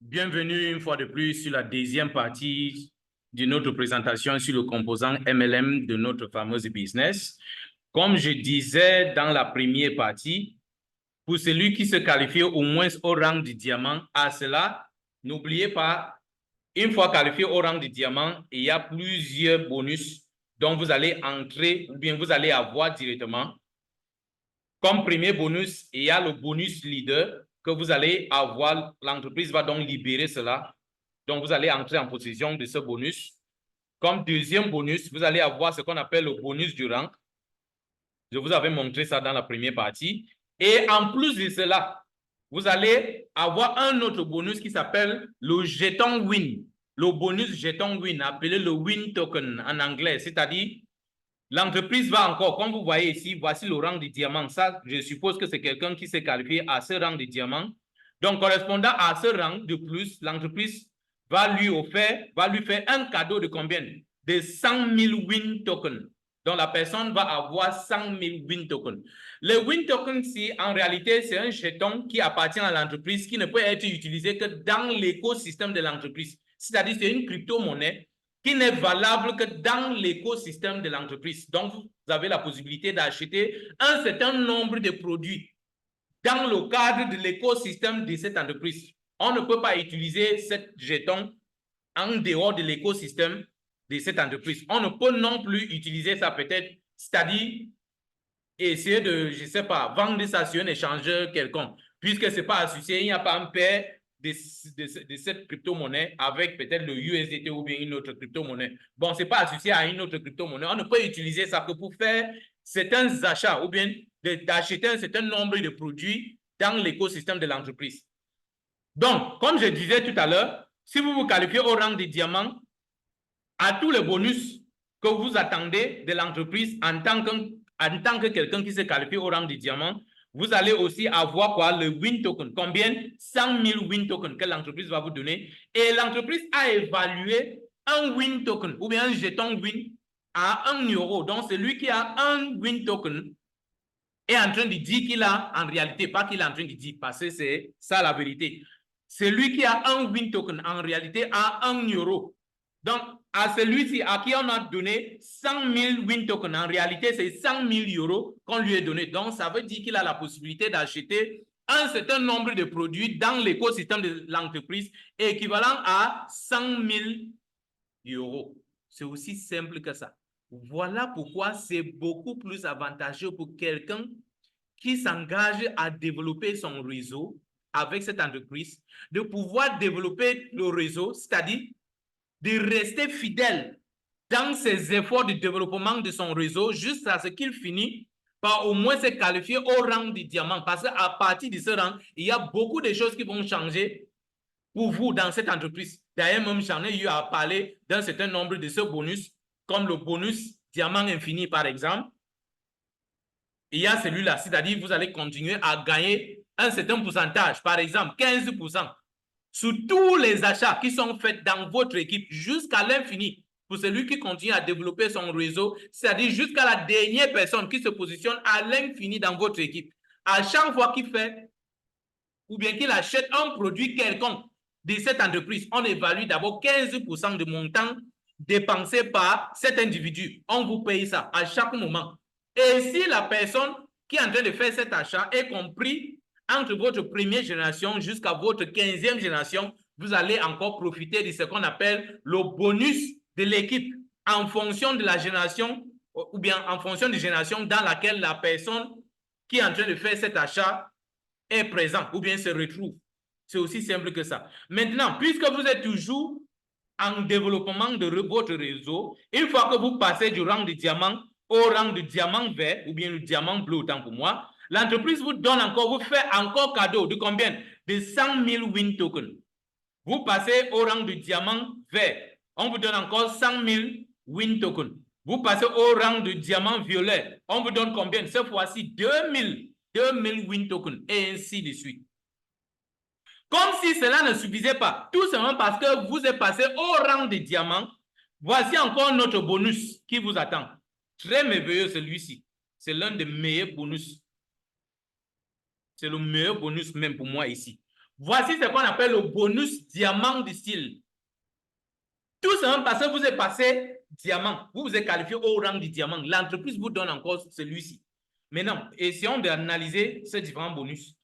Bienvenue une fois de plus sur la deuxième partie de notre présentation sur le composant MLM de notre fameuse business. Comme je disais dans la première partie, pour celui qui se qualifie au moins au rang du diamant, à cela, n'oubliez pas, une fois qualifié au rang du diamant, il y a plusieurs bonus dont vous allez entrer ou bien vous allez avoir directement. Comme premier bonus, il y a le bonus leader que vous allez avoir. L'entreprise va donc libérer cela. Donc, vous allez entrer en possession de ce bonus. Comme deuxième bonus, vous allez avoir ce qu'on appelle le bonus du rang. Je vous avais montré ça dans la première partie. Et en plus de cela, vous allez avoir un autre bonus qui s'appelle le jeton win. Le bonus jeton win, appelé le win token en anglais, c'est-à-dire l'entreprise va encore, comme vous voyez ici, voici le rang de diamant. Ça, je suppose que c'est quelqu'un qui s'est qualifié à ce rang de diamant. Donc, correspondant à ce rang de plus, l'entreprise va lui faire un cadeau de combien? De 100 000 win tokens. Donc, la personne va avoir 100 000 win tokens. Le win token, en réalité, c'est un jeton qui appartient à l'entreprise qui ne peut être utilisé que dans l'écosystème de l'entreprise. C'est-à-dire, c'est une crypto-monnaie qui n'est valable que dans l'écosystème de l'entreprise. Donc, vous avez la possibilité d'acheter un certain nombre de produits dans le cadre de l'écosystème de cette entreprise. On ne peut pas utiliser ce jeton en dehors de l'écosystème de cette entreprise. On ne peut non plus utiliser ça peut-être, c'est-à-dire essayer de, je ne sais pas, vendre ça sur un échangeur quelconque, puisque ce n'est pas associé, il n'y a pas un pair de cette crypto-monnaie avec peut-être le USDT ou bien une autre crypto-monnaie. Bon, ce n'est pas associé à une autre crypto-monnaie. On ne peut utiliser ça que pour faire certains achats ou bien d'acheter un certain nombre de produits dans l'écosystème de l'entreprise. Donc, comme je disais tout à l'heure, si vous vous qualifiez au rang de diamant, à tous les bonus que vous attendez de l'entreprise en tant que quelqu'un qui s'est qualifié au rang de diamant, vous allez aussi avoir quoi? Le win token. Combien? 100 000 win tokens que l'entreprise va vous donner. Et l'entreprise a évalué un win token ou bien un jeton win à 1 euro. Donc, celui qui a un win token est en train de dire qu'il a, en réalité, pas qu'il est en train de dire, parce que c'est ça la vérité. Celui qui a un win token, en réalité, a 1 euro. Donc, à celui-ci, à qui on a donné 100 000 win tokens, en réalité, c'est 100 000 euros qu'on lui a donné. Donc, ça veut dire qu'il a la possibilité d'acheter un certain nombre de produits dans l'écosystème de l'entreprise équivalent à 100 000 euros. C'est aussi simple que ça. Voilà pourquoi c'est beaucoup plus avantageux pour quelqu'un qui s'engage à développer son réseau avec cette entreprise, de pouvoir développer le réseau, c'est-à-dire de rester fidèle dans ses efforts de développement de son réseau jusqu'à ce qu'il finisse par au moins se qualifier au rang du diamant. Parce qu'à partir de ce rang, il y a beaucoup de choses qui vont changer pour vous dans cette entreprise. D'ailleurs, même j'en ai eu à parler d'un certain nombre de ce bonus, comme le bonus diamant infini, par exemple. Il y a celui-là, c'est-à-dire vous allez continuer à gagner un certain pourcentage, par exemple 15%, sur tous les achats qui sont faits dans votre équipe jusqu'à l'infini. Pour celui qui continue à développer son réseau, c'est-à-dire jusqu'à la dernière personne qui se positionne à l'infini dans votre équipe. À chaque fois qu'il fait ou bien qu'il achète un produit quelconque de cette entreprise, on évalue d'abord 15% de montant dépensé par cet individu. On vous paye ça à chaque moment. Et si la personne qui est en train de faire cet achat est compris entre votre première génération jusqu'à votre 15e génération, vous allez encore profiter de ce qu'on appelle le bonus de l'équipe en fonction de la génération ou bien en fonction de génération dans laquelle la personne qui est en train de faire cet achat est présent ou bien se retrouve. C'est aussi simple que ça. Maintenant, puisque vous êtes toujours en développement de votre réseau, une fois que vous passez du rang de diamant au rang de diamant vert ou bien le diamant bleu, autant pour moi, l'entreprise vous donne encore, vous fait encore cadeau de combien? De 100 000 win tokens. Vous passez au rang de diamant vert, on vous donne encore 100 000 win tokens. Vous passez au rang de diamant violet, on vous donne combien? Cette fois-ci, 2000 win tokens et ainsi de suite. Comme si cela ne suffisait pas, tout simplement parce que vous êtes passé au rang de diamant, voici encore notre bonus qui vous attend. Très merveilleux celui-ci. C'est l'un des meilleurs bonus. C'est le meilleur bonus même pour moi ici. Voici ce qu'on appelle le bonus diamant du style. Tout simplement parce que vous êtes passé diamant, vous vous êtes qualifié au rang du diamant. L'entreprise vous donne encore celui-ci. Maintenant, essayons d'analyser ces différents bonus.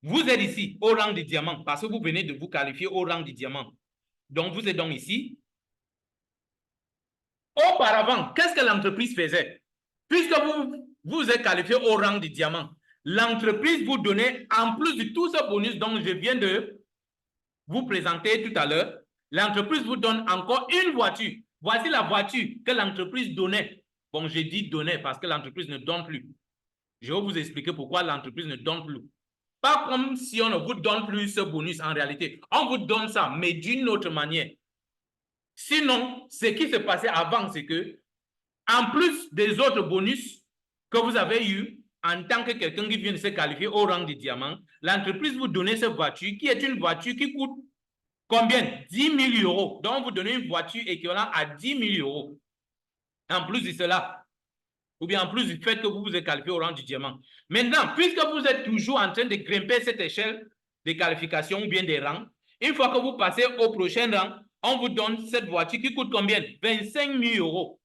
Vous êtes ici au rang du diamant parce que vous venez de vous qualifier au rang du diamant. Donc, vous êtes donc ici. Auparavant, qu'est-ce que l'entreprise faisait? Puisque vous êtes qualifié au rang du diamant, l'entreprise vous donnait, en plus de tout ce bonus dont je viens de vous présenter tout à l'heure, l'entreprise vous donne encore une voiture. Voici la voiture que l'entreprise donnait. Bon, j'ai dit donnait parce que l'entreprise ne donne plus. Je vais vous expliquer pourquoi l'entreprise ne donne plus. Pas comme si on ne vous donne plus ce bonus en réalité. On vous donne ça, mais d'une autre manière. Sinon, ce qui se passait avant, c'est que, en plus des autres bonus que vous avez eu en tant que quelqu'un qui vient de se qualifier au rang du diamant, l'entreprise vous donnait cette voiture qui est une voiture qui coûte combien? 10 000 euros. Donc, vous donnez une voiture équivalente à 10 000 euros. En plus de cela, ou bien en plus du fait que vous vous êtes qualifié au rang du diamant. Maintenant, puisque vous êtes toujours en train de grimper cette échelle de qualification ou bien des rangs, une fois que vous passez au prochain rang, on vous donne cette voiture qui coûte combien? 25 000 euros.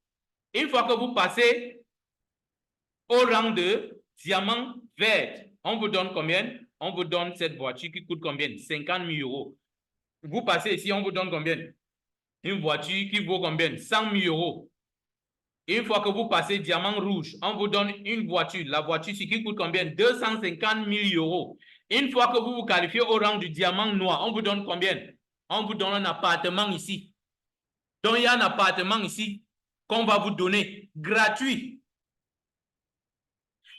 Une fois que vous passez au rang de diamant vert, on vous donne combien? On vous donne cette voiture qui coûte combien? 50 000 euros. Vous passez ici, on vous donne combien? Une voiture qui vaut combien? 100 000 euros. Une fois que vous passez diamant rouge, on vous donne une voiture. La voiture, qui coûte combien? 250 000 euros. Une fois que vous vous qualifiez au rang du diamant noir, on vous donne combien? On vous donne un appartement ici. Donc, il y a un appartement ici qu'on va vous donner gratuit.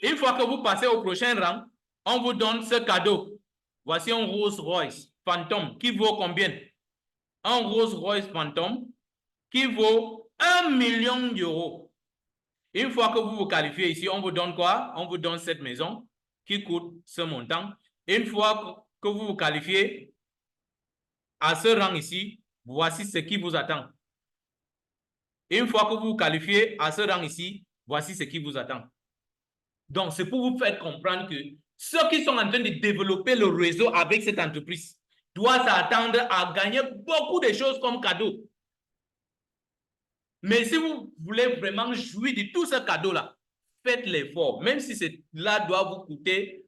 Une fois que vous passez au prochain rang, on vous donne ce cadeau. Voici un Rolls Royce Phantom qui vaut combien? Un Rolls Royce Phantom qui vaut 1 million d'euros. Une fois que vous vous qualifiez ici, on vous donne quoi? On vous donne cette maison qui coûte ce montant. Une fois que vous vous qualifiez à ce rang ici, voici ce qui vous attend. Une fois que vous vous qualifiez à ce rang ici, voici ce qui vous attend. Donc, c'est pour vous faire comprendre que ceux qui sont en train de développer le réseau avec cette entreprise doivent s'attendre à gagner beaucoup de choses comme cadeau. Mais si vous voulez vraiment jouir de tout ce cadeau-là, faites l'effort, même si cela doit vous coûter,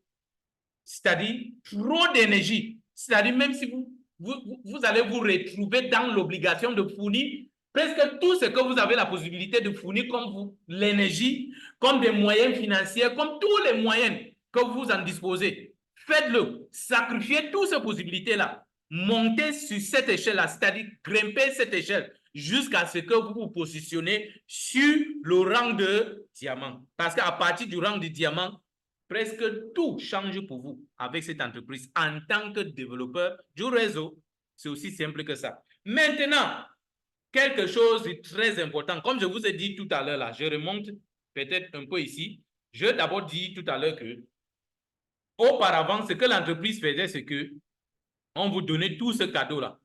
c'est-à-dire trop d'énergie. C'est-à-dire même si vous allez vous retrouver dans l'obligation de fournir presque tout ce que vous avez la possibilité de fournir comme l'énergie, comme des moyens financiers, comme tous les moyens que vous en disposez. Faites-le, sacrifiez toutes ces possibilités-là. Montez sur cette échelle-là, c'est-à-dire grimpez cette échelle jusqu'à ce que vous vous positionnez sur le rang de diamant. Parce qu'à partir du rang de diamant, presque tout change pour vous avec cette entreprise en tant que développeur du réseau. C'est aussi simple que ça. Maintenant, quelque chose de très important. Comme je vous ai dit tout à l'heure, là, je remonte peut-être un peu ici. Je d'abord dit tout à l'heure que auparavant, ce que l'entreprise faisait, c'est que on vous donnait tout ce cadeau-là.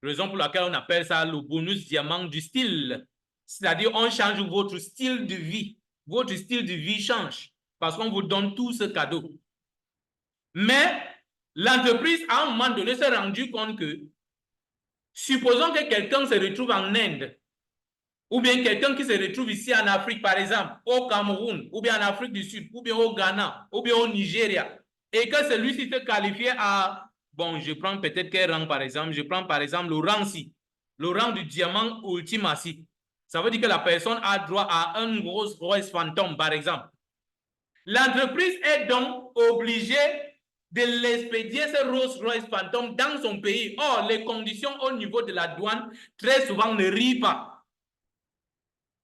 Raison pour laquelle on appelle ça le bonus diamant du style. C'est-à-dire, on change votre style de vie. Votre style de vie change parce qu'on vous donne tout ce cadeau. Mais l'entreprise, à un moment donné, s'est rendu compte que, supposons que quelqu'un se retrouve en Inde, ou bien quelqu'un qui se retrouve ici en Afrique, par exemple, au Cameroun, ou bien en Afrique du Sud, ou bien au Ghana, ou bien au Nigeria, et que celui-ci se qualifie à, bon, je prends peut-être quel rang, par exemple, je prends par exemple le rang-ci, le rang du diamant ultimacy. Ça veut dire que la personne a droit à un gros Royce Phantom, par exemple. L'entreprise est donc obligée de l'expédier ce Rolls Royce Phantom dans son pays. Or, les conditions au niveau de la douane, très souvent, ne rient pas.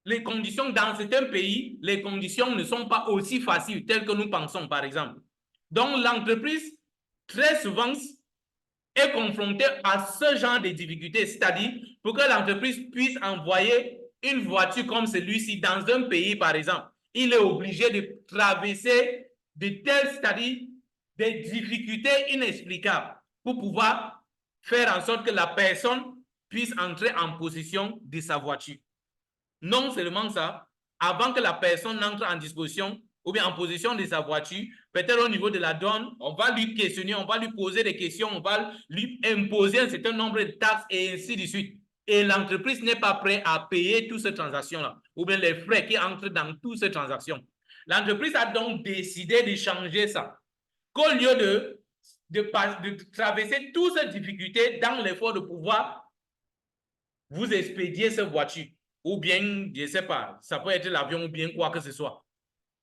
Les conditions dans certains pays, les conditions ne sont pas aussi faciles telles que nous pensons, par exemple. Donc, l'entreprise, très souvent, est confrontée à ce genre de difficultés. C'est-à-dire, pour que l'entreprise puisse envoyer une voiture comme celui-ci dans un pays, par exemple, il est obligé de traverser de telles, c'est-à-dire des difficultés inexplicables pour pouvoir faire en sorte que la personne puisse entrer en possession de sa voiture. Non seulement ça, avant que la personne n'entre en disposition ou bien en possession de sa voiture, peut-être au niveau de la douane, on va lui questionner, on va lui poser des questions, on va lui imposer un certain nombre de taxes et ainsi de suite. Et l'entreprise n'est pas prête à payer toutes ces transactions-là, ou bien les frais qui entrent dans toutes ces transactions. L'entreprise a donc décidé de changer ça. Qu'au lieu de traverser toutes ces difficultés dans l'effort de pouvoir vous expédier cette voiture, ou bien, je ne sais pas, ça peut être l'avion ou bien quoi que ce soit,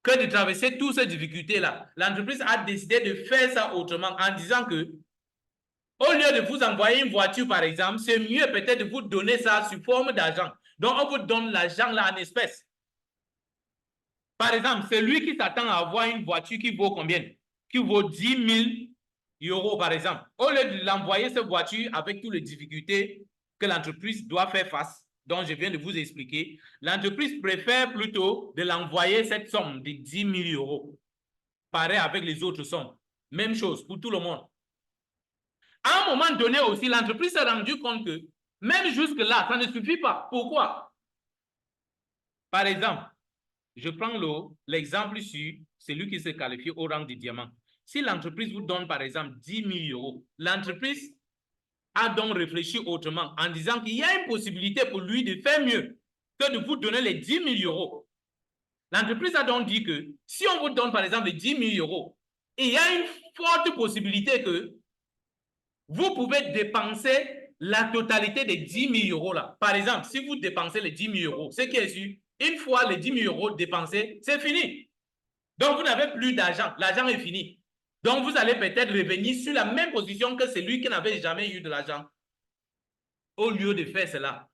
que de traverser toutes ces difficultés-là, l'entreprise a décidé de faire ça autrement en disant que, au lieu de vous envoyer une voiture, par exemple, c'est mieux peut-être de vous donner ça sous forme d'argent. Donc, on vous donne l'argent là en espèces. Par exemple, celui qui s'attend à avoir une voiture qui vaut combien? Qui vaut 10 000 euros, par exemple. Au lieu de l'envoyer cette voiture avec toutes les difficultés que l'entreprise doit faire face, dont je viens de vous expliquer, l'entreprise préfère plutôt de l'envoyer cette somme de 10 000 euros. Pareil avec les autres sommes. Même chose pour tout le monde. À un moment donné aussi, l'entreprise s'est rendue compte que même jusque-là, ça ne suffit pas. Pourquoi? Par exemple, je prends l'exemple sur celui qui se qualifie au rang de diamant. Si l'entreprise vous donne par exemple 10 000 euros, l'entreprise a donc réfléchi autrement en disant qu'il y a une possibilité pour lui de faire mieux que de vous donner les 10 000 euros. L'entreprise a donc dit que si on vous donne par exemple les 10 000 euros, il y a une forte possibilité que vous pouvez dépenser la totalité des 10 000 euros là. Par exemple, si vous dépensez les 10 000 euros, ce qui est sûr, une fois les 10 000 euros dépensés, c'est fini. Donc, vous n'avez plus d'argent. L'argent est fini. Donc, vous allez peut-être revenir sur la même position que celui qui n'avait jamais eu de l'argent au lieu de faire cela.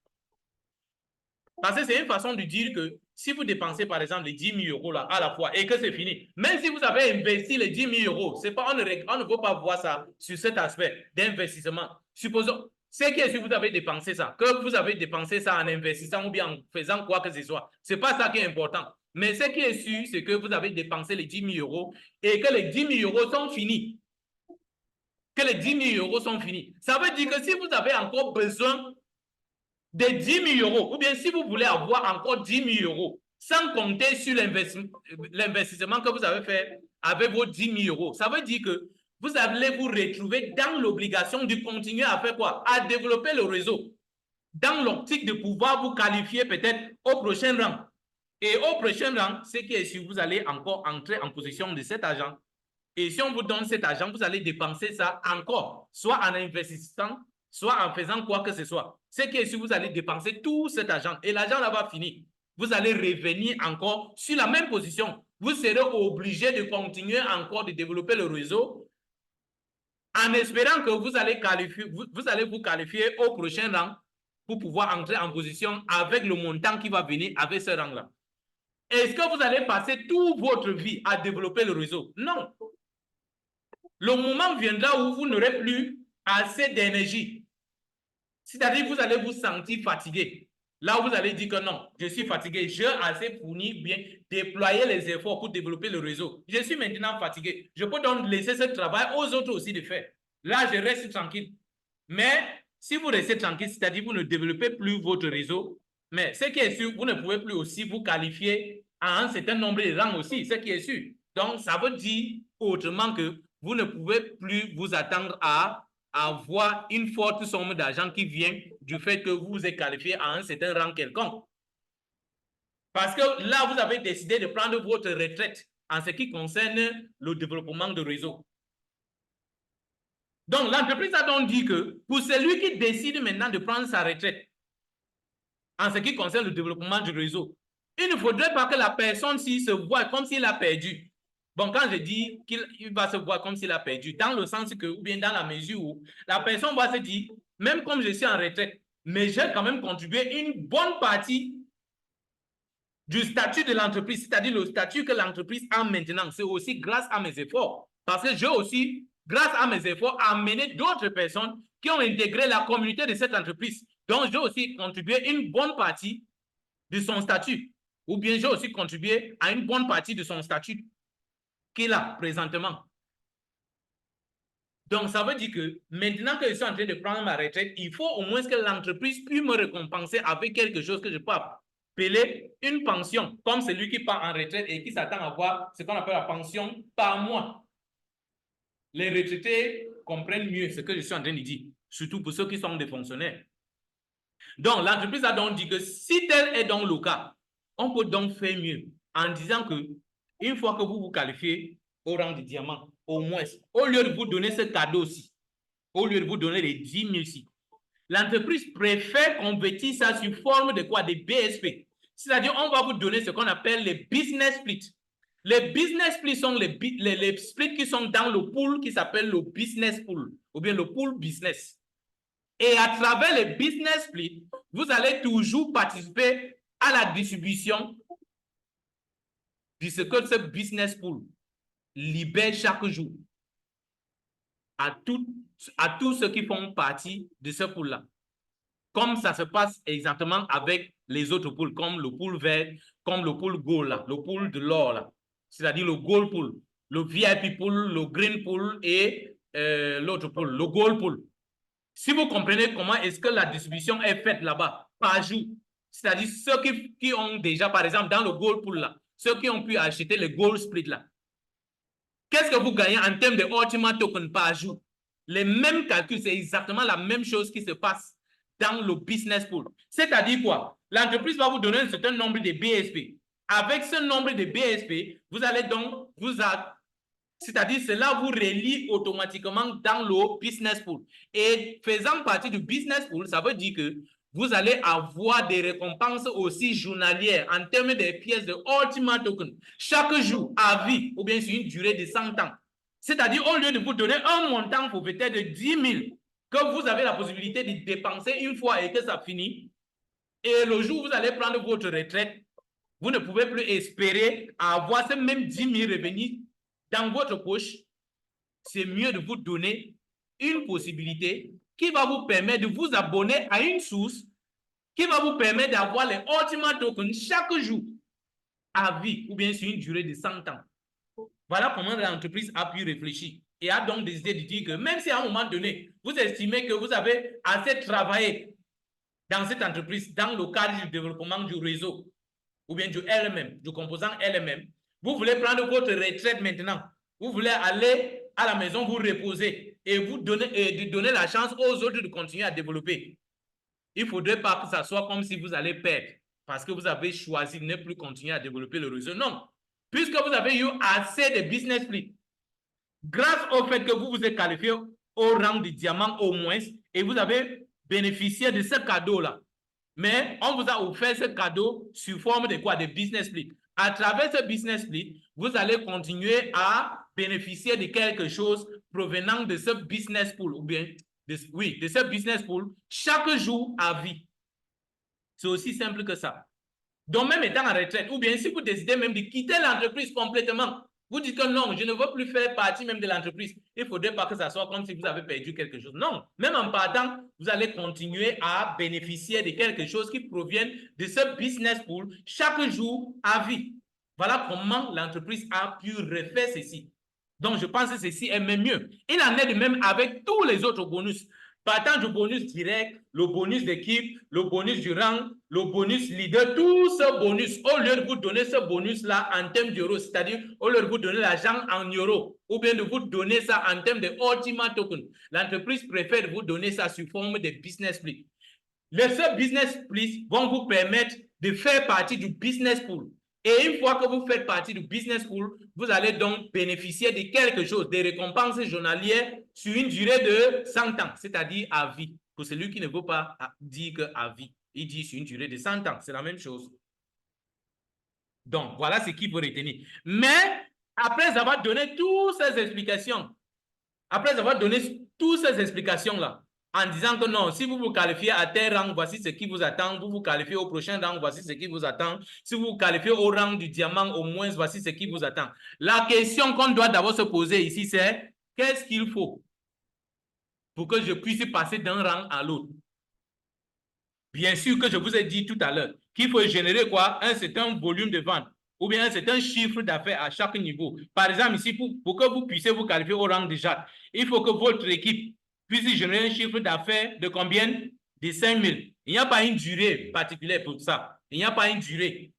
Parce que c'est une façon de dire que si vous dépensez, par exemple, les 10 000 euros là, à la fois et que c'est fini, même si vous avez investi les 10 000 euros, pas, on ne veut pas voir ça sur cet aspect d'investissement. Supposons, c'est que si vous avez dépensé ça, que vous avez dépensé ça en investissant ou bien en faisant quoi que ce soit, ce n'est pas ça qui est important. Mais ce qui est sûr, c'est que vous avez dépensé les 10 000 euros et que les 10 000 euros sont finis. Que les 10 000 euros sont finis. Ça veut dire que si vous avez encore besoin de 10 000 euros, ou bien si vous voulez avoir encore 10 000 euros, sans compter sur l'investissement que vous avez fait avec vos 10 000 euros, ça veut dire que vous allez vous retrouver dans l'obligation de continuer à faire quoi? À développer le réseau, dans l'optique de pouvoir vous qualifier peut-être au prochain rang. Et au prochain rang, c'est que si vous allez encore entrer en possession de cet argent, et si on vous donne cet argent, vous allez dépenser ça encore, soit en investissant, soit en faisant quoi que ce soit. C'est que si vous allez dépenser tout cet argent et l'argent là va finir, vous allez revenir encore sur la même position. Vous serez obligé de continuer encore de développer le réseau en espérant que vous allez vous qualifier au prochain rang pour pouvoir entrer en position avec le montant qui va venir avec ce rang-là. Est-ce que vous allez passer toute votre vie à développer le réseau? Non. Le moment viendra où vous n'aurez plus assez d'énergie. C'est-à-dire que vous allez vous sentir fatigué. Là où vous allez dire que non, je suis fatigué, j'ai assez fourni, bien déployer les efforts pour développer le réseau. Je suis maintenant fatigué. Je peux donc laisser ce travail aux autres aussi de faire. Là, je reste tranquille. Mais si vous restez tranquille, c'est-à-dire que vous ne développez plus votre réseau, mais ce qui est sûr, vous ne pouvez plus aussi vous qualifier à un certain nombre de rangs aussi, ce qui est sûr. Donc, ça veut dire autrement que vous ne pouvez plus vous attendre à avoir une forte somme d'argent qui vient du fait que vous êtes qualifié à un certain rang quelconque. Parce que là, vous avez décidé de prendre votre retraite en ce qui concerne le développement de réseau. Donc, l'entreprise a donc dit que pour celui qui décide maintenant de prendre sa retraite en ce qui concerne le développement du réseau, il ne faudrait pas que la personne se voit comme s'il a perdu. Bon, quand je dis qu'il va se voir comme s'il a perdu, dans le sens que, ou bien dans la mesure où la personne va se dire, même comme je suis en retraite, mais j'ai quand même contribué une bonne partie du statut de l'entreprise, c'est-à-dire le statut que l'entreprise a maintenant, c'est aussi grâce à mes efforts. Parce que j'ai aussi, grâce à mes efforts, amené d'autres personnes qui ont intégré la communauté de cette entreprise. Donc, j'ai aussi contribué une bonne partie de son statut. Ou bien j'ai aussi contribué à une bonne partie de son statut qu'il a présentement. Donc, ça veut dire que maintenant que je suis en train de prendre ma retraite, il faut au moins que l'entreprise puisse me récompenser avec quelque chose que je peux avoir. appeler une pension, comme celui qui part en retraite et qui s'attend à avoir ce qu'on appelle la pension par mois. Les retraités comprennent mieux ce que je suis en train de dire, surtout pour ceux qui sont des fonctionnaires. Donc, l'entreprise a donc dit que si tel est donc le cas, on peut donc faire mieux en disant que une fois que vous vous qualifiez au rang de diamant, au moins, au lieu de vous donner ce cadeau-ci, au lieu de vous donner les 10 000-ci, l'entreprise préfère convertir ça sous forme de quoi? Des BSP. C'est-à-dire, on va vous donner ce qu'on appelle les business splits. Les business splits sont les splits qui sont dans le pool qui s'appelle le business pool, ou bien le pool business. Et à travers les business splits, vous allez toujours participer à la distribution de ce que ce business pool libère chaque jour à tous ceux qui font partie de ce pool-là. Comme ça se passe exactement avec les autres pools, comme le pool vert, comme le pool gold, là, le pool de l'or, là, c'est-à-dire le gold pool, le VIP pool, le green pool et l'autre pool, le gold pool. Si vous comprenez comment est-ce que la distribution est faite là-bas, par jour, c'est-à-dire ceux qui ont déjà, par exemple, dans le gold pool, là, ceux qui ont pu acheter le gold split, là, qu'est-ce que vous gagnez en termes de ultimate token par jour? Les mêmes calculs, c'est exactement la même chose qui se passe dans le business pool. C'est-à-dire quoi? L'entreprise va vous donner un certain nombre de BSP. Avec ce nombre de BSP, vous allez donc c'est-à-dire cela vous relie automatiquement dans le business pool. Et faisant partie du business pool, ça veut dire que vous allez avoir des récompenses aussi journalières en termes de pièces de Ultimate Token chaque jour à vie ou bien sur une durée de 100 ans. C'est-à-dire au lieu de vous donner un montant forfaitaire de 10 000 que vous avez la possibilité de dépenser une fois et que ça finit, et le jour où vous allez prendre votre retraite, vous ne pouvez plus espérer avoir ces mêmes 10 000 revenus dans votre poche. C'est mieux de vous donner une possibilité qui va vous permettre de vous abonner à une source qui va vous permettre d'avoir les Ultimate Tokens chaque jour à vie ou bien sur une durée de 100 ans. Voilà comment l'entreprise a pu réfléchir et a donc décidé de dire que même si à un moment donné, vous estimez que vous avez assez travaillé dans cette entreprise, dans le cadre du développement du réseau ou bien du LMM, du composant LMM, vous voulez prendre votre retraite maintenant, vous voulez aller à la maison, vous reposer et vous donner la chance aux autres de continuer à développer. Il ne faudrait pas que ça soit comme si vous allez perdre parce que vous avez choisi de ne plus continuer à développer le réseau. Non, puisque vous avez eu assez de business splits, grâce au fait que vous vous êtes qualifié au rang de diamant au moins et vous avez bénéficié de ce cadeau-là. Mais on vous a offert ce cadeau sous forme de quoi? De business split. À travers ce business split, vous allez continuer à bénéficier de quelque chose provenant de ce business pool, ou bien, de ce business pool, chaque jour à vie. C'est aussi simple que ça. Donc, même étant en retraite, ou bien si vous décidez même de quitter l'entreprise complètement, vous dites que non, je ne veux plus faire partie même de l'entreprise. Il ne faudrait pas que ça soit comme si vous avez perdu quelque chose. Non, même en partant, vous allez continuer à bénéficier de quelque chose qui provient de ce business pool chaque jour à vie. Voilà comment l'entreprise a pu refaire ceci. Donc, je pense que ceci est même mieux. Il en est de même avec tous les autres bonus. Partant du bonus direct, le bonus d'équipe, le bonus du rang, le bonus leader, tout ce bonus, au lieu de vous donner ce bonus-là en termes d'euros, c'est-à-dire au lieu de vous donner l'argent en euros, ou bien de vous donner ça en termes de Ultimate Token, l'entreprise préfère vous donner ça sous forme de business split. Ces business splits vont vous permettre de faire partie du business pool. Et une fois que vous faites partie du business pool, vous allez donc bénéficier de quelque chose, des récompenses journalières sur une durée de 100 ans, c'est-à-dire à vie. Pour celui qui ne veut pas dire qu'à vie, il dit sur une durée de 100 ans, c'est la même chose. Donc, voilà ce qu'il faut retenir. Mais, après avoir donné toutes ces explications, en disant que non, si vous vous qualifiez à tel rang, voici ce qui vous attend. Vous vous qualifiez au prochain rang, voici ce qui vous attend. Si vous vous qualifiez au rang du diamant, au moins, voici ce qui vous attend. La question qu'on doit d'abord se poser ici, c'est qu'est-ce qu'il faut pour que je puisse passer d'un rang à l'autre? Bien sûr que je vous ai dit tout à l'heure qu'il faut générer quoi? Un certain volume de vente ou bien un certain chiffre d'affaires à chaque niveau. Par exemple, ici, pour que vous puissiez vous qualifier au rang de Jacques, il faut que votre équipe puisse générer un chiffre d'affaires de combien? de 5 000. Il n'y a pas une durée particulière pour ça. Il n'y a pas une durée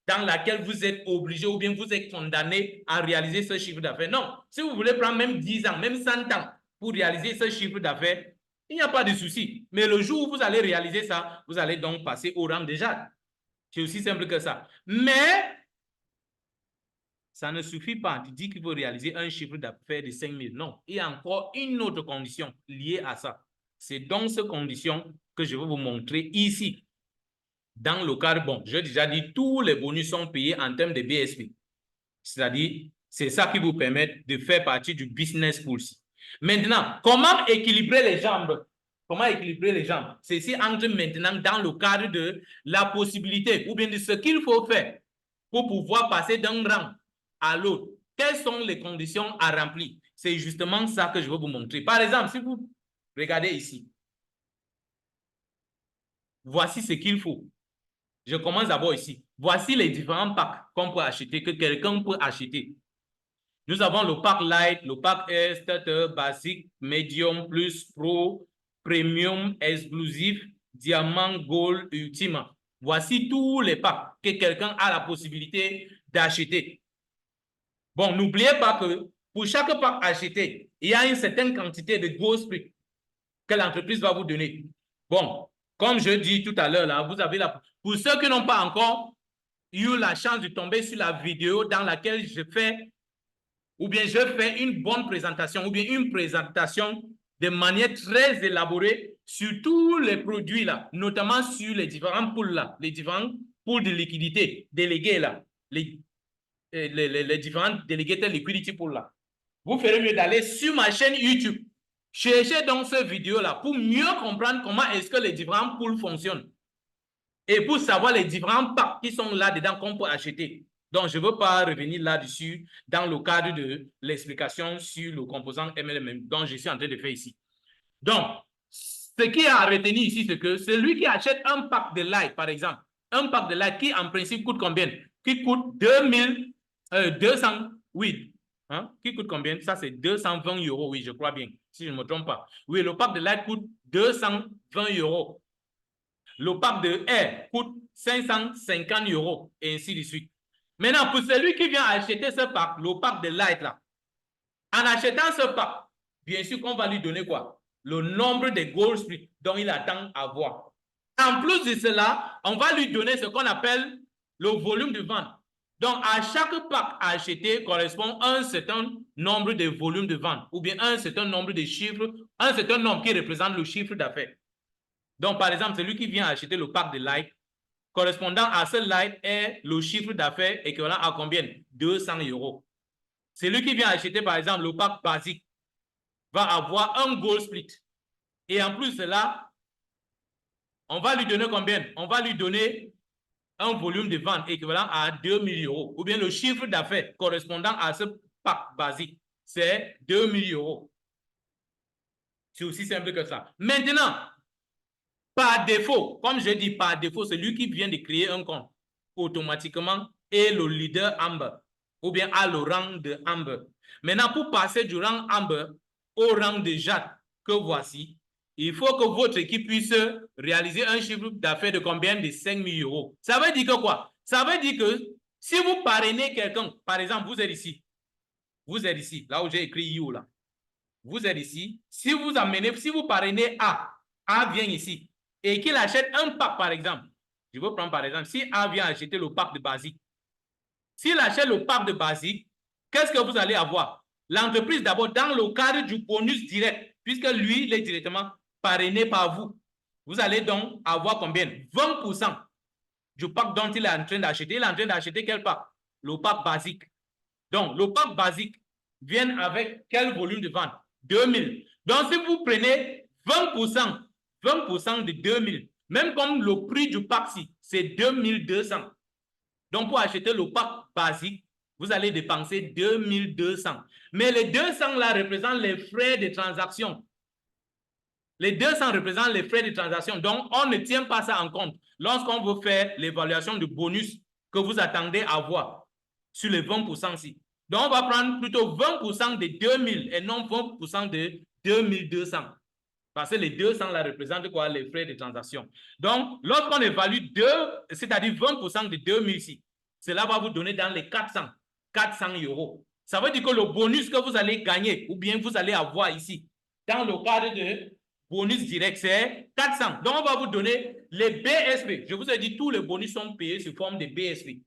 dans laquelle vous êtes obligé ou bien vous êtes condamné à réaliser ce chiffre d'affaires. Non, si vous voulez prendre même 10 ans, même 100 ans pour réaliser ce chiffre d'affaires, il n'y a pas de souci. Mais le jour où vous allez réaliser ça, vous allez donc passer au rang de jade. C'est aussi simple que ça. Mais ça ne suffit pas. Tu dis qu'il faut réaliser un chiffre d'affaires de 5 000. Non, il y a encore une autre condition liée à ça. C'est dans cette condition que je vais vous montrer ici. Dans le cadre, bon, j'ai déjà dit, tous les bonus sont payés en termes de BSP. C'est-à-dire, c'est ça qui vous permet de faire partie du business pool. Maintenant, comment équilibrer les jambes? Comment équilibrer les jambes? Ceci entre maintenant dans le cadre de la possibilité ou bien de ce qu'il faut faire pour pouvoir passer d'un rang à l'autre. Quelles sont les conditions à remplir? C'est justement ça que je vais vous montrer. Par exemple, si vous regardez ici, voici ce qu'il faut. Je commence d'abord ici. Voici les différents packs qu'on peut acheter, que quelqu'un peut acheter. Nous avons le pack Light, le pack S, Starter, Basic, Medium, Plus, Pro, Premium, Exclusif, Diamant, Gold, Ultima. Voici tous les packs que quelqu'un a la possibilité d'acheter. Bon, n'oubliez pas que pour chaque pack acheté, il y a une certaine quantité de Gold Split que l'entreprise va vous donner. Bon, comme je dis tout à l'heure, là, vous avez la... Pour ceux qui n'ont pas encore eu la chance de tomber sur la vidéo dans laquelle je fais une bonne présentation ou bien une présentation de manière très élaborée sur tous les produits là, notamment sur les différents pools là, les différents pools de liquidité délégués là, les différents délégués de liquidity pools là. Vous ferez mieux d'aller sur ma chaîne YouTube. Cherchez donc cette vidéo là pour mieux comprendre comment est-ce que les différents pools fonctionnent et pour savoir les différents packs qui sont là-dedans qu'on peut acheter. Donc, je ne veux pas revenir là-dessus dans le cadre de l'explication sur le composant MLM dont je suis en train de faire ici. Donc, ce qui est à retenir ici, c'est que celui qui achète un pack de Light, par exemple, un pack de Light qui en principe coûte combien? Qui coûte 200, oui. Hein? Qui coûte combien? Ça, c'est 220 €, oui, je crois bien, si je ne me trompe pas. Oui, le pack de Light coûte 220 €. Le pack de Air coûte 550 €, et ainsi de suite. Maintenant, pour celui qui vient acheter ce pack, le pack de Light là, en achetant ce pack, bien sûr qu'on va lui donner quoi? Le nombre de Gold Split dont il attend à avoir. En plus de cela, on va lui donner ce qu'on appelle le volume de vente. Donc, à chaque pack acheté correspond à un certain nombre de volumes de vente ou bien un certain nombre de chiffres, un certain nombre qui représente le chiffre d'affaires. Donc, par exemple, celui qui vient acheter le pack de Light, correspondant à ce Light est le chiffre d'affaires équivalent à combien? 200 €. Celui qui vient acheter, par exemple, le pack basique va avoir un Gold Split. Et en plus de cela, on va lui donner combien? On va lui donner un volume de vente équivalent à 2000 €. Ou bien le chiffre d'affaires correspondant à ce pack basique, c'est 2000 €. C'est aussi simple que ça. Maintenant, par défaut, comme je dis par défaut, celui qui vient de créer un compte, automatiquement est le leader Amber ou bien à le rang de Amber. Maintenant, pour passer du rang Amber au rang de Jade que voici, il faut que votre équipe puisse réaliser un chiffre d'affaires de combien? De 5 000 €. Ça veut dire que quoi? Ça veut dire que si vous parrainez quelqu'un, par exemple, vous êtes ici, là où j'ai écrit You là. Vous êtes ici. Si vous parrainez A vient ici et qu'il achète un pack, par exemple, je veux prendre par exemple, si A vient acheter le pack de basique, s'il achète le pack de basique, qu'est-ce que vous allez avoir? L'entreprise, d'abord, dans le cadre du bonus direct, puisque lui, il est directement parrainé par vous, vous allez donc avoir combien? 20% du pack dont il est en train d'acheter. Il est en train d'acheter quel pack? Le pack basique. Donc, le pack basique vient avec quel volume de vente? 2000. Donc, si vous prenez 20%, 20% de 2000, même comme le prix du pack-ci, c'est 2200. Donc, pour acheter le pack basique, vous allez dépenser 2200. Mais les 200 là représentent les frais de transaction. Les 200 représentent les frais de transaction. Donc, on ne tient pas ça en compte lorsqu'on veut faire l'évaluation du bonus que vous attendez à avoir sur les 20%-ci. Donc, on va prendre plutôt 20% de 2000 et non 20% de 2200. Parce que les 200 là représentent quoi? Les frais de transaction. Donc, lorsqu'on évalue c'est-à-dire 20% de 2000 ici, cela va vous donner dans les 400 euros. Ça veut dire que le bonus que vous allez gagner ou bien vous allez avoir ici, dans le cadre de bonus direct, c'est 400. Donc, on va vous donner les BSP. Je vous ai dit, tous les bonus sont payés sous forme de BSP.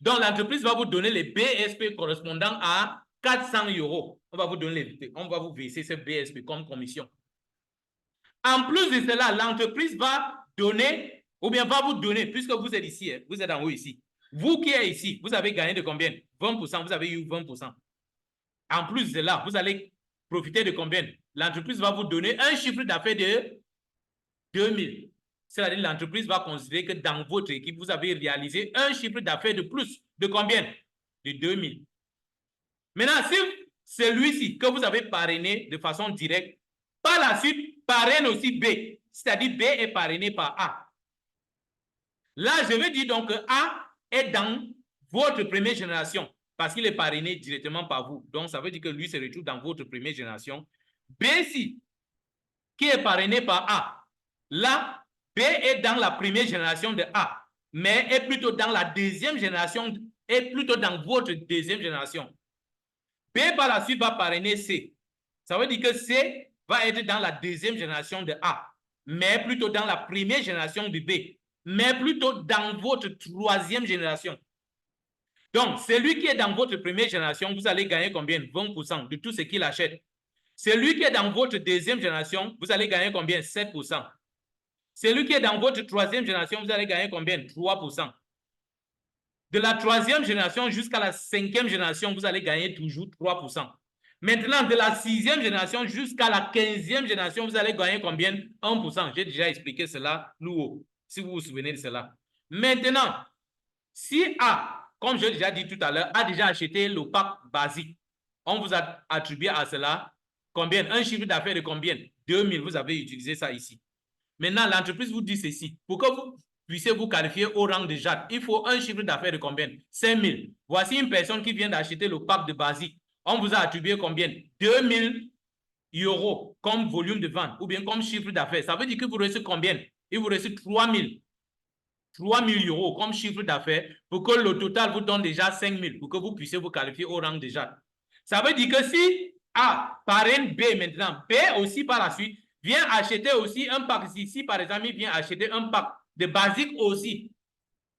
Donc, l'entreprise va vous donner les BSP correspondant à 400 euros. On va vous verser ces BSP comme commission. En plus de cela, l'entreprise va donner, ou bien va vous donner, puisque vous êtes ici, vous êtes en haut ici. Vous qui êtes ici, vous avez gagné de combien? 20%, vous avez eu 20%. En plus de cela, vous allez profiter de combien? L'entreprise va vous donner un chiffre d'affaires de 2000. C'est-à-dire l'entreprise va considérer que dans votre équipe, vous avez réalisé un chiffre d'affaires de plus. De combien? De 2000. Maintenant, si celui-ci que vous avez parrainé de façon directe, par la suite, parraine aussi B. C'est-à-dire B est parrainé par A. Là, je veux dire donc que A est dans votre première génération parce qu'il est parrainé directement par vous. Donc, ça veut dire que lui se retrouve dans votre première génération. B, si, qui est parrainé par A. Là, B est dans la première génération de A, mais est plutôt dans la deuxième génération, est plutôt dans votre deuxième génération. B, par la suite, va parrainer C. Ça veut dire que C va être dans la deuxième génération de A, mais plutôt dans la première génération de B, mais plutôt dans votre troisième génération. Donc, celui qui est dans votre première génération, vous allez gagner combien? 20% de tout ce qu'il achète. Celui qui est dans votre deuxième génération, vous allez gagner combien? 7%. Celui qui est dans votre troisième génération, vous allez gagner combien? 3%. De la troisième génération jusqu'à la cinquième génération, vous allez gagner toujours 3%. Maintenant, de la sixième génération jusqu'à la 15e génération, vous allez gagner combien? 1%. J'ai déjà expliqué cela plus haut, si vous vous souvenez de cela. Maintenant, si A, comme j'ai déjà dit tout à l'heure, a déjà acheté le pack basique, on vous a attribué à cela combien? Un chiffre d'affaires de combien? 2000, vous avez utilisé ça ici. Maintenant, l'entreprise vous dit ceci. Pour que vous puissiez vous qualifier au rang de Jade, il faut un chiffre d'affaires de combien? 5000. Voici une personne qui vient d'acheter le pack de basique. On vous a attribué combien? 2000 euros comme volume de vente ou bien comme chiffre d'affaires. Ça veut dire que vous recevez combien? Il vous reste 3000. 3000 euros comme chiffre d'affaires pour que le total vous donne déjà 5000 pour que vous puissiez vous qualifier au rang de Jade. Ça veut dire que si A parraine B maintenant, B aussi par la suite vient acheter aussi un pack. Ici, par exemple, il vient acheter un pack de basique aussi.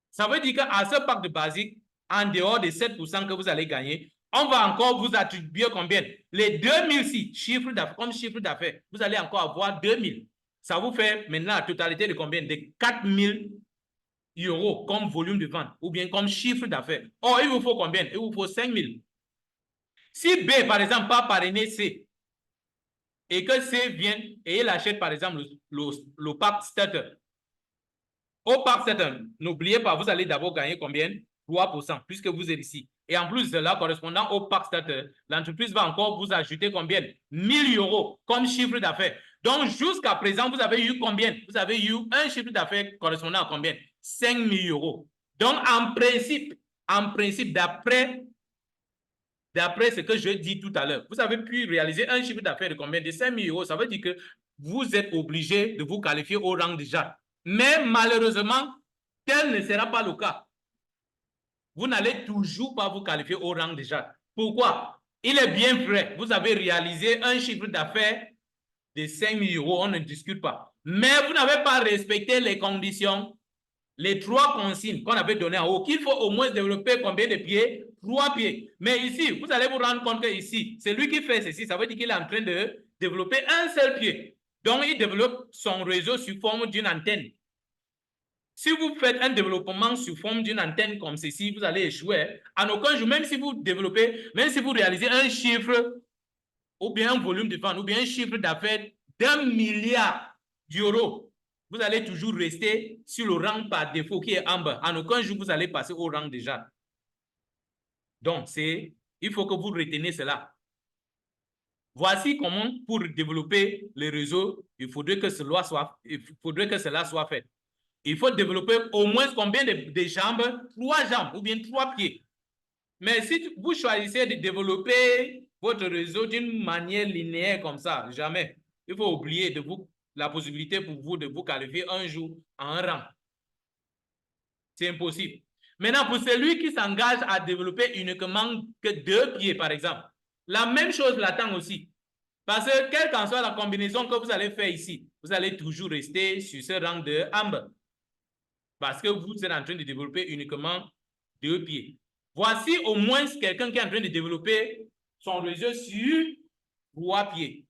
Ça veut dire qu'à ce pack de basique, en dehors des 7% que vous allez gagner, on va encore vous attribuer combien? Les 2006 chiffres d'affaires, comme chiffre d'affaires. Vous allez encore avoir 2000. Ça vous fait maintenant la totalité de combien? De 4000 euros comme volume de vente ou bien comme chiffre d'affaires. Or, il vous faut combien? Il vous faut 5000. Si B, par exemple, pas parrainé C, et que C vient et il achète, par exemple, le pack starter. Au pack starter, n'oubliez pas, vous allez d'abord gagner combien? 3%, puisque vous êtes ici. Et en plus de cela, correspondant au pack starter, l'entreprise va encore vous ajouter combien? 1000 euros comme chiffre d'affaires. Donc, jusqu'à présent, vous avez eu combien? Vous avez eu un chiffre d'affaires correspondant à combien? 5000 euros. Donc, en principe, d'après ce que je dis tout à l'heure, vous avez pu réaliser un chiffre d'affaires de combien? De 5 000 euros. Ça veut dire que vous êtes obligé de vous qualifier au rang de Jade. Mais malheureusement, tel ne sera pas le cas. Vous n'allez toujours pas vous qualifier au rang de Jade. Pourquoi? Il est bien vrai, vous avez réalisé un chiffre d'affaires de 5 000 euros, on ne discute pas. Mais vous n'avez pas respecté les conditions, les 3 consignes qu'on avait données en haut, qu'il faut au moins développer combien de pieds? 3 pieds. Mais ici, vous allez vous rendre compte que ici, c'est lui qui fait ceci, ça veut dire qu'il est en train de développer un seul pied. Donc, il développe son réseau sous forme d'une antenne. Si vous faites un développement sous forme d'une antenne comme ceci, vous allez échouer. En aucun jour, même si vous développez, même si vous réalisez un chiffre, ou bien un volume de vente, ou bien un chiffre d'affaires d'1 milliard d'euros, vous allez toujours rester sur le rang par défaut qui est en bas. En aucun jour, vous allez passer au rang de Jade. Donc, il faut que vous reteniez cela. Voici comment, pour développer le réseau, il faudrait que cela soit fait. Il faut développer au moins combien de jambes? 3 jambes ou bien 3 pieds. Mais si vous choisissez de développer votre réseau d'une manière linéaire comme ça, jamais. il faut oublier la possibilité pour vous de vous qualifier un jour en un rang. C'est impossible. Maintenant, pour celui qui s'engage à développer uniquement que 2 pieds, par exemple, la même chose l'attend aussi. Parce que quelle qu'en soit la combinaison que vous allez faire ici, vous allez toujours rester sur ce rang de amber. Parce que vous êtes en train de développer uniquement 2 pieds. Voici au moins quelqu'un qui est en train de développer son réseau sur 3 pieds.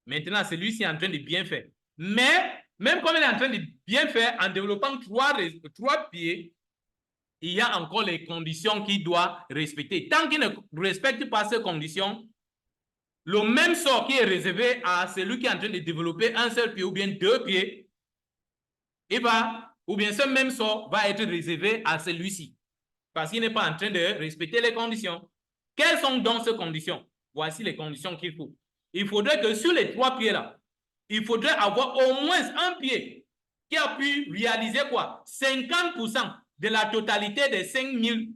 Maintenant, celui-ci est en train de bien faire. Mais, même comme il est en train de bien faire, en développant 3 pieds, il y a encore les conditions qu'il doit respecter. Tant qu'il ne respecte pas ces conditions, le même sort qui est réservé à celui qui est en train de développer un seul pied ou bien 2 pieds, ou bien ce même sort va être réservé à celui-ci. Parce qu'il n'est pas en train de respecter les conditions. Quelles sont donc ces conditions? Voici les conditions qu'il faut. Il faudrait que sur les 3 pieds-là, il faudrait avoir au moins un pied qui a pu réaliser quoi? 50% de la totalité des 5000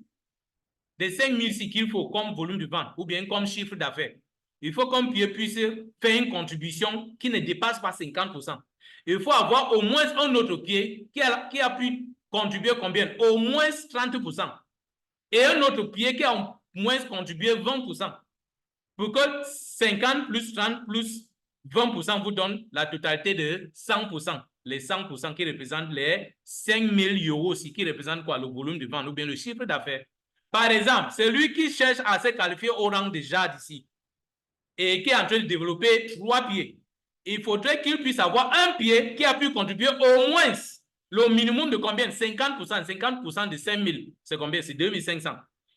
qu'il faut comme volume de vente ou bien comme chiffre d'affaires. Il faut qu'un pied puisse faire une contribution qui ne dépasse pas 50%. Il faut avoir au moins un autre pied qui a pu contribuer combien? Au moins 30%. Et un autre pied qui a au moins contribué 20%. Pour que 50 plus 30 plus 20% vous donne la totalité de 100%. Les 100% qui représentent les 5 000 € aussi, qui représentent quoi? Le volume de vente ou bien le chiffre d'affaires. Par exemple, celui qui cherche à se qualifier au rang de jade ici et qui est en train de développer 3 pieds, il faudrait qu'il puisse avoir un pied qui a pu contribuer au moins le minimum de combien? 50%. 50% de 5 000, c'est combien? C'est 2 500.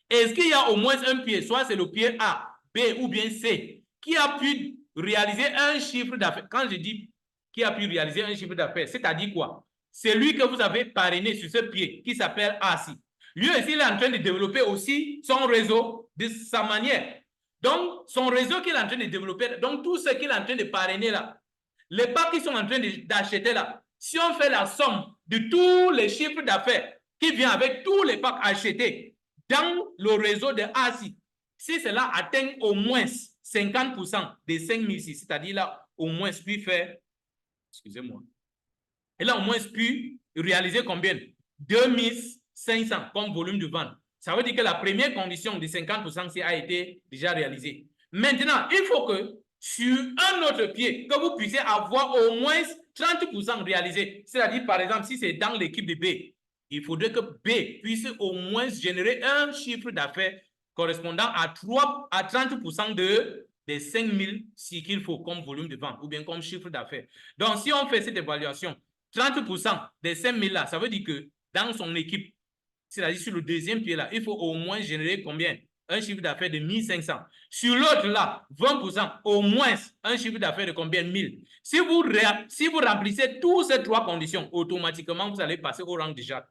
Est-ce qu'il y a au moins un pied, soit c'est le pied A, B ou bien C, qui a pu réaliser un chiffre d'affaires? Quand je dis qui a pu réaliser un chiffre d'affaires, c'est-à-dire quoi? C'est lui que vous avez parrainé sur ce pied qui s'appelle AC. Lui aussi, il est en train de développer aussi son réseau de sa manière. Donc, son réseau qu'il est en train de développer, donc tout ce qu'il est en train de parrainer là, les packs qu'ils sont en train d'acheter là, si on fait la somme de tous les chiffres d'affaires qui viennent avec tous les packs achetés dans le réseau de AC, si cela atteint au moins 50% des 5006, c'est-à-dire là, au moins pu faire, excusez-moi, et là, au moins pu réaliser combien? 2500 comme volume de vente. Ça veut dire que la première condition de 50% a été déjà réalisée. Maintenant, il faut que sur un autre pied, que vous puissiez avoir au moins 30% réalisé. C'est-à-dire, par exemple, si c'est dans l'équipe de B, il faudrait que B puisse au moins générer un chiffre d'affaires correspondant à 30% des 5000 si qu'il faut comme volume de vente ou bien comme chiffre d'affaires. Donc, si on fait cette évaluation, 30% des 5000 là, ça veut dire que dans son équipe, c'est-à-dire sur le deuxième pied là, il faut au moins générer combien? Un chiffre d'affaires de 1500. Sur l'autre là, 20%, au moins un chiffre d'affaires de combien? 1000. Si vous remplissez toutes ces 3 conditions, automatiquement, vous allez passer au rang de jade.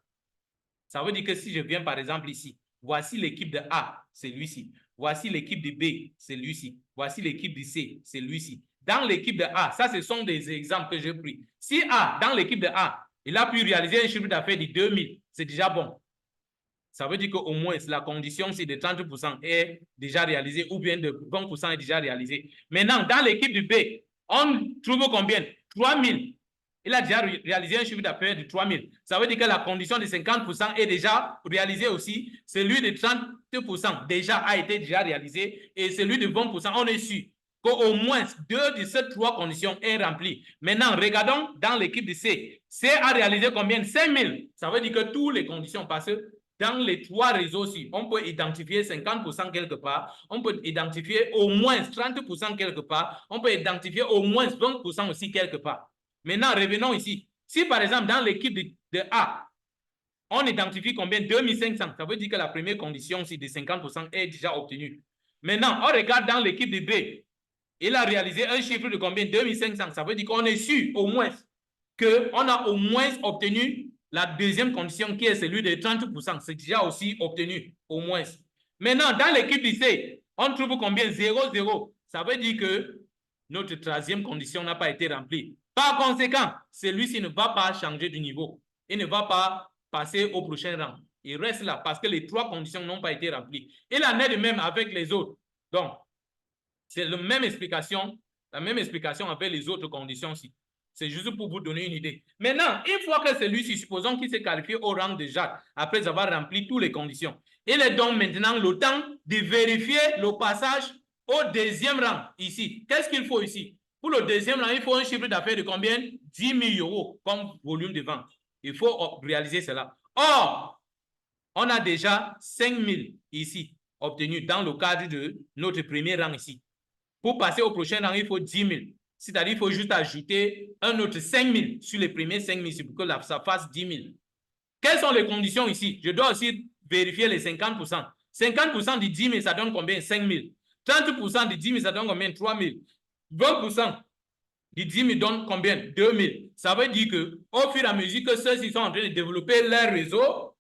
Ça veut dire que si je viens par exemple ici, voici l'équipe de A, c'est lui-ci. Voici l'équipe de B, c'est lui-ci. Voici l'équipe de C, c'est lui-ci. Dans l'équipe de A, ça ce sont des exemples que j'ai pris. Si A, dans l'équipe de A, il a pu réaliser un chiffre d'affaires de 2000, c'est déjà bon. Ça veut dire qu'au moins la condition si de 30% est déjà réalisée ou bien de 20% est déjà réalisée. Maintenant, dans l'équipe de B, on trouve combien? 3000. Il a déjà réalisé un chiffre d'affaires de 3000. Ça veut dire que la condition de 50% est déjà réalisée aussi. Celui de 30% déjà a été déjà réalisé. Et celui de 20%, on est sûr qu'au moins 2 de ces 3 conditions est remplie. Maintenant, regardons dans l'équipe de C. C a réalisé combien? 5000. Ça veut dire que toutes les conditions passent. Dans les 3 réseaux aussi, on peut identifier 50% quelque part, on peut identifier au moins 30% quelque part, on peut identifier au moins 20% aussi quelque part. Maintenant, revenons ici. Si par exemple, dans l'équipe de A, on identifie combien? 2500. Ça veut dire que la première condition de 50% est déjà obtenue. Maintenant, on regarde dans l'équipe de B. Il a réalisé un chiffre de combien? 2500. Ça veut dire qu'on est sûr au moins qu'on a au moins obtenu la deuxième condition qui est celui de 30%. C'est déjà aussi obtenu au moins. Maintenant, dans l'équipe de C, on trouve combien? 0, 0. Ça veut dire que notre 3e condition n'a pas été remplie. Par conséquent, celui-ci ne va pas changer de niveau. Il ne va pas passer au prochain rang. Il reste là parce que les 3 conditions n'ont pas été remplies. Il en est de même avec les autres. Donc, c'est la même explication La même explication avec les autres conditions aussi. C'est juste pour vous donner une idée. Maintenant, une fois que celui-ci, supposons qu'il s'est qualifié au rang de Jacques, après avoir rempli toutes les conditions, il est donc maintenant le temps de vérifier le passage au deuxième rang ici. Qu'est-ce qu'il faut ici? Pour le deuxième rang, il faut un chiffre d'affaires de combien? 10 000 euros comme volume de vente. Il faut réaliser cela. Or, on a déjà 5 000 ici obtenus dans le cadre de notre premier rang ici. Pour passer au prochain rang, il faut 10 000. C'est-à-dire qu'il faut juste ajouter un autre 5 000 sur les premiers 5 000 pour que ça fasse 10 000. Quelles sont les conditions ici? Je dois aussi vérifier les 50%. 50% de 10 000, ça donne combien? 5 000. 30% de 10 000, ça donne combien? 3 000. 20% de 10 000 donne combien? 2 000. Ça veut dire qu'au fur et à mesure que ceux-ci sont en train de développer leur réseau,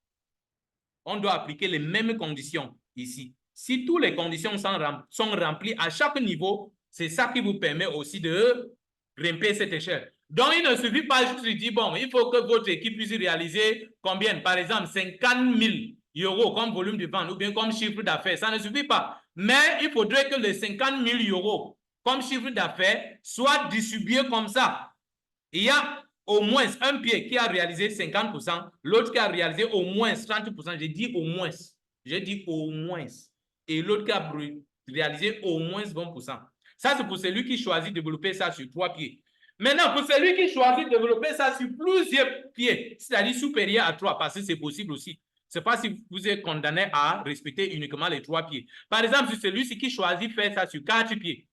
on doit appliquer les mêmes conditions ici. Si toutes les conditions sont remplies à chaque niveau, c'est ça qui vous permet aussi de grimper cette échelle. Donc, il ne suffit pas juste de dire, bon, il faut que votre équipe puisse réaliser combien? Par exemple, 50 000 euros comme volume de vente ou bien comme chiffre d'affaires. Ça ne suffit pas. Mais il faudrait que les 50 000 euros comme chiffre d'affaires soient distribués comme ça. Il y a au moins un pied qui a réalisé 50%, l'autre qui a réalisé au moins 30%. J'ai dit au moins. J'ai dit au moins. Et l'autre qui a réalisé au moins 20%. Ça, c'est pour celui qui choisit de développer ça sur 3 pieds. Maintenant, pour celui qui choisit de développer ça sur plusieurs pieds, c'est-à-dire supérieur à 3, parce que c'est possible aussi. Ce n'est pas si vous êtes condamné à respecter uniquement les 3 pieds. Par exemple, sur celui qui choisit de faire ça sur 4 pieds,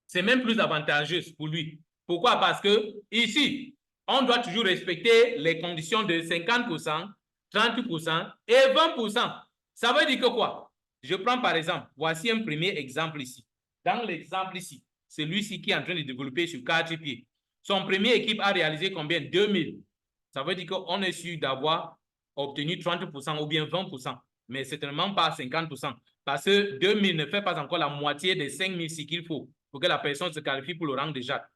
c'est même plus avantageux pour lui. Pourquoi? Parce que ici, on doit toujours respecter les conditions de 50%, 30% et 20%. Ça veut dire que quoi? Je prends par exemple, voici un premier exemple ici. Dans l'exemple ici, celui-ci qui est en train de développer sur 4 pieds. Son premier équipe a réalisé combien? 2000. Ça veut dire qu'on est sûr d'avoir obtenu 30% ou bien 20%, mais certainement pas 50%. Parce que 2000 ne fait pas encore la moitié des 5000 qu'il faut pour que la personne se qualifie pour le rang de Jacques.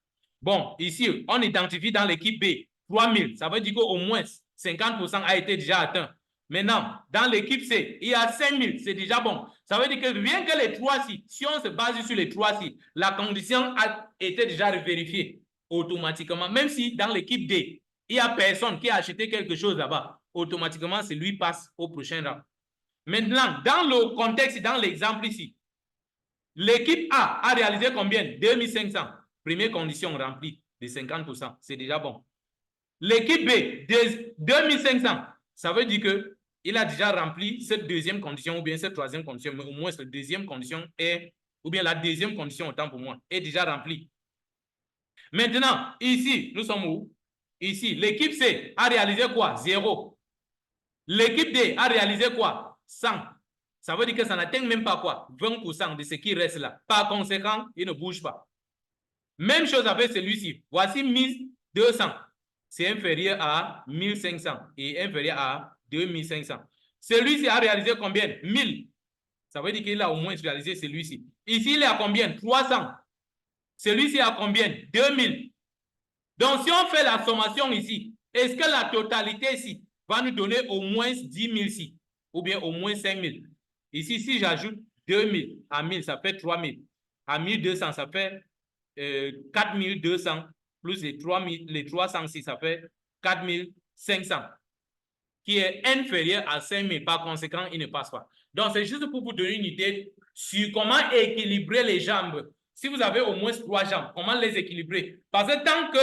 Bon, ici, on identifie dans l'équipe B 3000. Ça veut dire qu'au moins 50% a été déjà atteint. Maintenant, dans l'équipe C, il y a 5000. C'est déjà bon. Ça veut dire que rien que les 3-ci, si on se base sur les 3-ci, la condition a été déjà vérifiée automatiquement. Même si dans l'équipe D, il n'y a personne qui a acheté quelque chose là-bas, automatiquement, c'est lui passe au prochain rang. Maintenant, dans le contexte, dans l'exemple ici, l'équipe A a réalisé combien? 2500. Première condition remplie de 50%. C'est déjà bon. L'équipe B, 2500. Ça veut dire qu'il a déjà rempli cette deuxième condition ou bien cette troisième condition, mais au moins cette deuxième condition est, ou bien la deuxième condition, autant pour moi, est déjà remplie. Maintenant, ici, nous sommes où? Ici, l'équipe C a réalisé quoi? 0. L'équipe D a réalisé quoi? 100. Ça veut dire que ça n'atteint même pas quoi? 20% de ce qui reste là. Par conséquent, il ne bouge pas. Même chose avec celui-ci. Voici 1200. C'est inférieur à 1500 et inférieur à 2500. Celui-ci a réalisé combien? 1000. Ça veut dire qu'il a au moins réalisé celui-ci. Ici, il est à combien? 300. Celui-ci a combien? 2000. Donc, si on fait la sommation ici, est-ce que la totalité ici va nous donner au moins 10 000 ici, ou bien au moins 5 000? Ici, si j'ajoute 2000 à 1000, ça fait 3000. À 1200, ça fait 4200, plus les 300, ça fait 4500, qui est inférieur à 5000. Par conséquent, il ne passe pas. Donc, c'est juste pour vous donner une idée sur comment équilibrer les jambes. Si vous avez au moins 3 jambes, comment les équilibrer? Parce que tant que